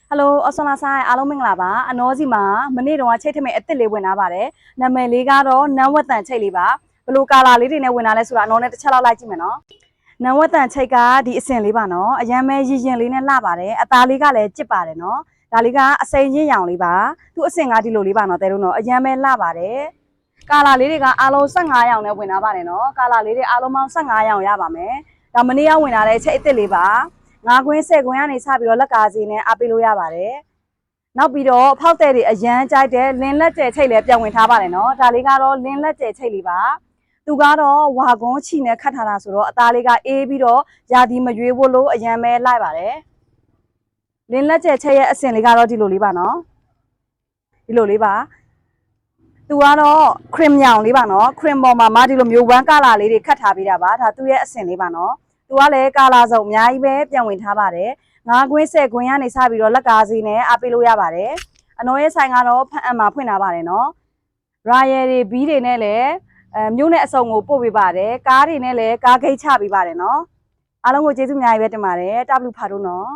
Hello အဆွမ်းလာဆိုင်အားလုံးမင်္ဂလာပါအနောစီမှာမနေ့တုန်းကချိတ်ထမိတ်အစ်စ်လေးဝင်လာပါတယ်နာမည်လေးကတော့နန်းဝက်တန်ချိတ်လေးပါဘလိုကာလာလေးတွေနဲ့ဝင်လာလဲဆိုတာအနောနဲ့တစ်ချက်လောက်လိုက်ကြည့်မယ်နော်နန်းဝက်တန်ချိတ်ကဒီအစင်လေးပါနော်အရန်မဲရည်ရင်လေးနဲ့လှပါတယ်အသားလေးကလည်းကြစ်ပါတယ်နော်ဒါလေးကအစိမ်းရင်းရောင်လေးပါသူ့အစင်ကဒီလိုလေးပါနော်တဲတို့နော်အရန်မဲလှပါတယ်ကာလာလေးတွေကအားလုံး15ရောင်နဲ့ဝင်လာပါတယ်နော်ကာလာလေးတွေအားလုံးပေါင်း15ရောင်ရပါမယ်ဒါမနေ့ကဝင်လာတဲ့ချိတ်အစ်စ်လေးပါ9ခွင်း10ခွင်းကနေစပြီးတော့လက်ကားစီနဲ့အားပေးလို့ရပါတယ်။နောက်ပြီးတော့ဖောက်တဲ့တွေအရန်ကြိုက်တဲ့လင်းလက်ကျဲချိတ်လည်းပြန်ဝင်ထားပါတယ်နော်။ဒါလေးကတော့လင်းလက်ကျဲချိတ်လေးပါ။သူကတော့ဝါကုန်းချီနဲ့ခတ်ထားတာဆိုတော့အသားလေးကအေးပြီးတော့ယာဒီမရွေးဖို့လို့အရန်ပဲလိုက်ပါတယ်။လင်းလက်ကျဲချိတ်ရဲ့အစင်လေးကတော့ဒီလိုလေးပါနော်။ဒီလိုလေးပါ။သူကတော့ cream ညောင်လေးပါနော် cream ပေါ်မှာဒီလိုမျိုး one color လေးတွေခတ်ထားပေးတာပါဒါသူ့ရဲ့အစင်လေးပါနော်သူကလည်းကာလာစုံအများကြီးပဲပြန်ဝင်ထားပါတယ်9ခွင်း10ခွင်းကနေစပြီးတော့လက်ကားစီနဲ့အားပေးလို့ရပါတယ်အနော်ရဲ့ဆိုင်ကတော့ဖန်အံမှာဖွင့်ထားပါတယ်နော်ရာယယ်တွေဘီးတွေနဲ့လည်းမြို့နဲ့အစုံကိုပို့ပေးပါတယ်ကားတွေနဲ့လည်းကားဂိတ်ချပေးပါတယ်နော်အားလုံးကိုကျေးဇူးအများကြီးပဲတင်ပါတယ်တဘလူဖာတို့နော်